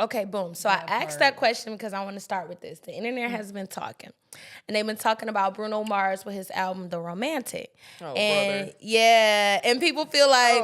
Okay, boom. So I asked that question because I want to start with this. The internet has been talking. And they've been talking about Bruno Mars with his album, The Romantic. Oh, and brother. yeah, and people feel like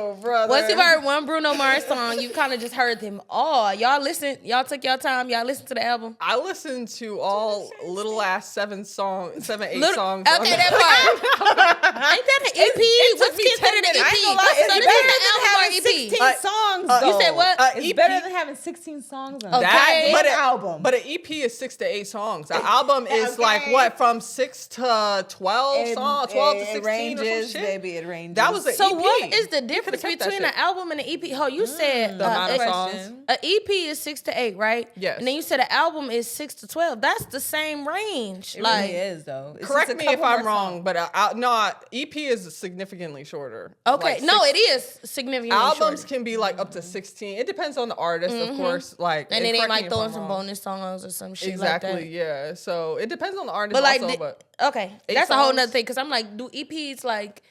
once you've heard one Bruno Mars song, you kind of just heard them all. Y'all took your time, y'all listened to the album. I listened to all little ass 7, 8 songs. Okay, that part. Ain't that an EP? What's better than an EP? It's better than having 16 songs, though. You said what? It's better than having 16 songs on Okay. that album. But an EP is 6 to 8 songs. An album is like what, from 6 to 12 songs, 12 to 16 it ranges, or some shit. baby, it ranges. That was an So EP. what is the difference between an album and an EP? Oh, you said The amount of songs. an EP is 6 to 8, right? Yes. And then you said an album is 6 to 12. That's the same range. It like, really is, though. It's Correct just a me if couple I'm more wrong, songs. but no, EP is significantly shorter. okay, Like no, six- it is significantly Albums shorter. can be like up to 16. It depends on the artist, of course. Like, And then they correct me might if throw I'm in some wrong. bonus songs or some shit Exactly, like that. yeah. So it depends on the artist But like, also. But okay, 8 that's a whole songs? nother thing. Because I'm like, do EPs like,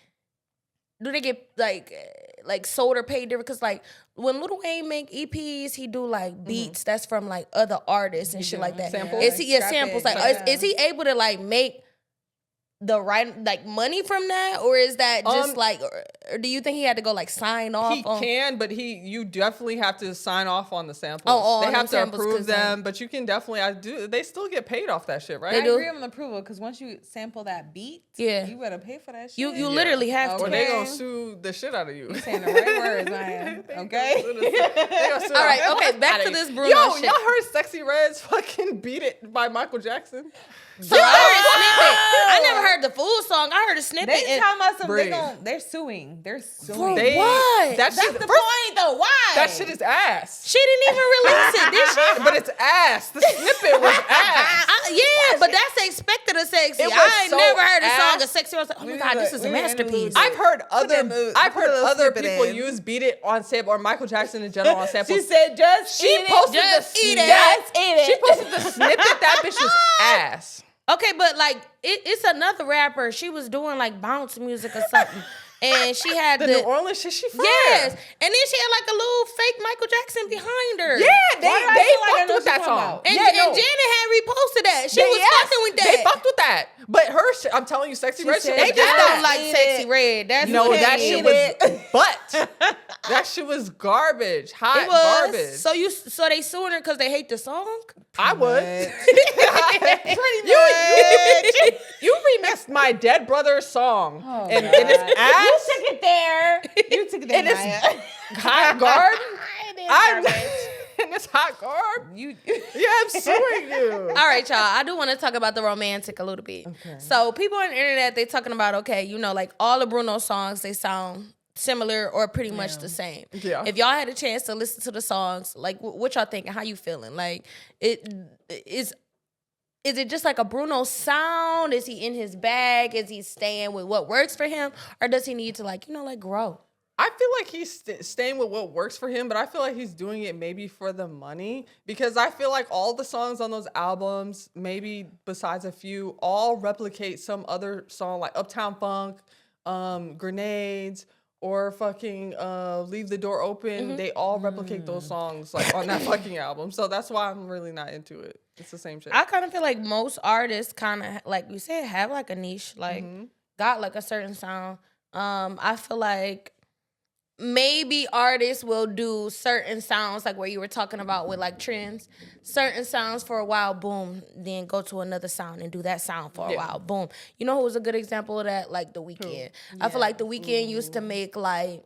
do they get like sold or paid different? Because like when Lil Wayne make EPs, he do like beats that's from like other artists and shit like that. Samples? Is he Scrap samples? it, Like, yeah. is he able to like make the right like money from that, or is that just like, or do you think he had to go like sign off? he on can, but you definitely have to sign off on the samples. Oh, they on have them to samples, approve 'cause, them, but you can definitely. They still get paid off that shit, right? They I do. agree on the approval, because once you sample that beat, Yeah. you better pay for that shit. You literally have Or to. they Okay. gonna sue the shit out of you. saying the right words, man. Okay? All right, okay, back to this Bruno Yo, shit. y'all heard Sexy Red's fucking Beat It by Michael Jackson? So I heard a snippet. I never heard the full song. I heard a snippet. They and- talking about some. Breathe. They're suing. They're suing. For They- what? That That's shit, the first- point, though. Why? That shit is ass. She didn't even release it, did she? But it's ass. The snippet was ass. Yeah, but that's expected of sexy. It was I ain't so never heard a song ass. of sexy. I was like, oh my We God, need this to- is a we need to masterpiece. lose it. I've heard other little snippet people in. use Beat It on sample or Michael Jackson in general on samples. She said, just She eat posted it. Just the eat it. snippet. Just eat it. She posted the snippet. That bitch was ass. Okay, but like it's another rapper. She was doing like bounce music or something, and she had The New Orleans shit she from. yes, and then she had like a little fake Michael Jackson behind her. Yeah, Why do I they feel like I fucked know with what that you're song. talking And, Yeah, and no. Janet had reposted that. She was Yes, fucking with that. They fucked with that. But her shit, I'm telling you, Sexy Red shit said was They just ass. don't like Eat Sexy it. Red. That's No, what that it shit is. was butt. That shit was garbage. Hot It was. garbage. So they suing her because they hate the song? I would. Pretty You remixed my dead brother's song. Oh, and God. it's You ass. took it there. You took it there, And it's Maya. hot garb. I'm garbage. and it's hot garb. You. Yeah, I'm suing you. All right, y'all. I do want to talk about the romantic a little bit. Okay. So people on the internet, they talking about, okay, you know, like all the Bruno songs, they sound similar or pretty much the same. Yeah. If y'all had a chance to listen to the songs, like what y'all thinking? How you feeling? Like is it just like a Bruno sound? Is he in his bag? Is he staying with what works for him? Or does he need to like grow? I feel like he's staying with what works for him, but I feel like he's doing it maybe for the money, because I feel like all the songs on those albums, maybe besides a few, all replicate some other song like Uptown Funk, Grenades, or fucking Leave the Door Open. They all replicate those songs like on that fucking album. So that's why I'm really not into it. It's the same shit. I kind of feel like most artists kind of, like you said, have like a niche, like got like a certain sound. I feel like maybe artists will do certain sounds, like where you were talking about with like trends, certain sounds for a while, boom, then go to another sound and do that sound for a while, boom. You know who was a good example of that? Like The Weeknd. I feel like The Weeknd used to make like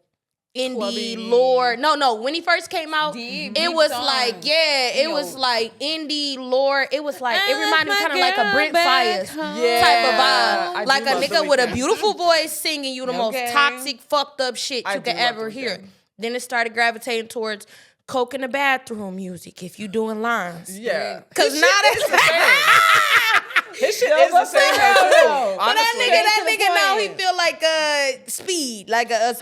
indie Clubby. lore. No, when he first came out, Deep it was songs. like, it was like indie lore. It was like, it reminded me kind of like a Brent Fires type of I vibe. do Like a love The nigga with a Weeknd. beautiful voice singing you the most Okay. toxic, fucked up shit I you do could love ever The hear. Weeknd. Then it started gravitating towards coke in the bathroom music if you doing lines. Yeah. Cause His now shit is that's the same. His shit is the same though, too. but that Honestly. nigga now he feel like speed, like yes.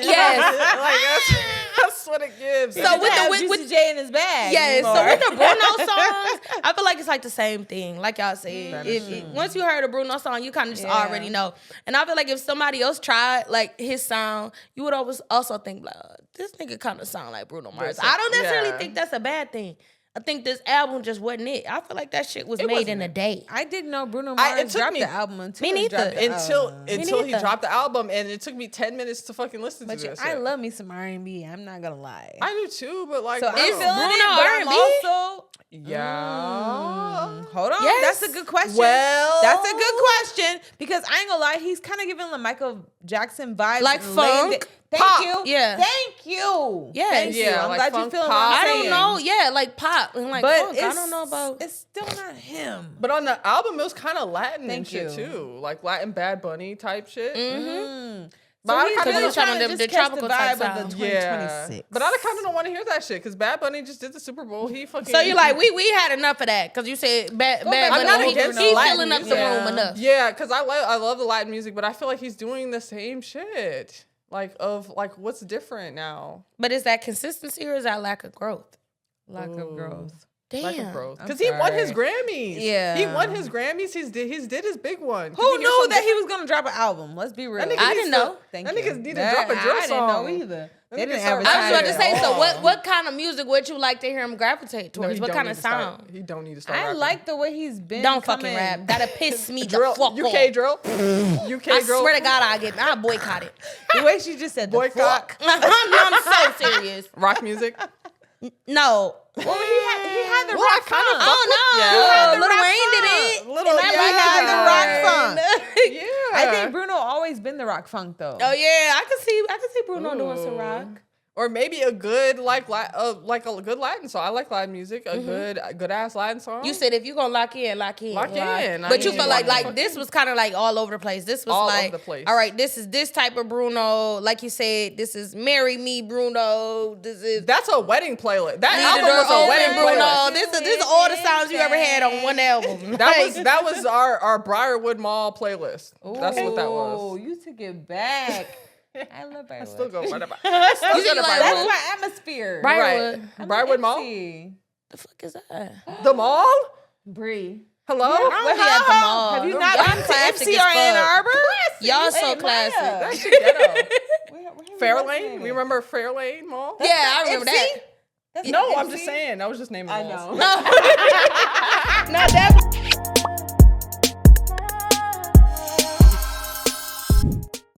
Yes. That's what it gives. So with the with with J in his bag. yes, so More. with the Bruno songs, I feel like it's like the same thing. Like y'all said, That is once you heard a Bruno song, you kind of just already know. And I feel like if somebody else tried like his sound, you would always also think like, this nigga kind of sound like Bruno Mars. Yes, I don't necessarily yeah. think that's a bad thing. I think this album just wasn't it. I feel like that shit was made wasn't in a it. day. I didn't know Bruno it Mars took dropped me- the album until Me he neither. dropped the album. Until he neither. dropped the album, and it took me 10 minutes to fucking listen But to this. I shit. love me some R&B. I'm not gonna lie. I do too, but like, so I I'm don't- feeling Bruno it, but I'm R&B? also yeah. hold on. Yes. That's a good question. Well- that's a good question because I ain't gonna lie. He's kind of giving the Michael Jackson vibes, Like and laying funk? it- Thank Pop. you. Yeah. Thank you. Yes. Thank you. Yeah, I'm like glad you funk, feel what pop. I'm I saying. don't know. Yeah, like pop and like But funk. I don't know about. It's still not him. But on the album, it was kind of Latin and Thank shit you. too, like Latin Bad Bunny type shit. Mm. But I he's kinda really was trying trying to to the just catch tropical the type vibe of sound. the Yeah, 2026. but I kind of don't want to hear that shit because Bad Bunny just did the Super Bowl. He fucking. So you're like, we had enough of that because you said bad back Bunny. to I'm not He- against he's Latin filling up the music. room enough. Yeah, because I love the Latin music, but I feel like he's doing the same shit. Like what's different now? But is that consistency or is that lack of growth? lack of growth. Damn. Lack of growth. I'm Because he won his sorry. Grammys. Yeah. He won his Grammys. He's did his big one. Did Who you hear knew some that he was gonna drop an album? Let's be real. That nigga I needs didn't to- know. Thank That you. niggas need to drop a drill I didn't know song. either. They That didn't nigga start advertise I was about to Yeah. say, it. so what kind of music would you like to hear him gravitate No, towards? he What don't kind need of to start- sound? He don't need to start. I rapping. like the way he's been. Don't coming. fucking rap. That'll piss me the drill. fuck UK off. drill. UK I drill. swear to God, I'll boycott it. The way she just said the Boycott. fuck. I'm so serious. Rock music. No. Well, he had the Well, I rock kinda funk. fuck Oh no, Yeah. He had the Lil rock Wayne did funk. it. Little- And I yeah. like He had it. the rock funk. Yeah. I think Bruno always been the rock funk though. Oh yeah, I can see Bruno doing some Ooh. rock. Or maybe a good like a good Latin song. I like Latin music. A good ass Latin song. You said if you gonna lock in. Lock in. I But you mean, felt like fucking- this was kind of like all over the place. This was All like, over the place. all right, this is this type of Bruno. Like you said, this is Marry Me Bruno. This is That's a wedding playlist. That Needed album Her was a Open wedding Bruno. playlist. This is all the sounds you ever had on one album. That was our Briarwood Mall playlist. That's what that Oh, was. you took it back. I love Briarwood. I still go whatever. You said you like That's what? my atmosphere. Briarwood. I'm Briarwood Mall. Ipsy. The fuck is that? The mall. Bree. Hello. I don't be at the mall. Have you Them not y'all been to classic Ipsy as or Ann fuck. Arbor? Y'all so Wait, classic. Maya. That shit ghetto. Where have we Fairlane. resonated? We remember Fairlane Mall. Yeah, I remember Ipsy? that. That's No, not I'm Ipsy? just saying. I was just naming I malls. know. No, no, that.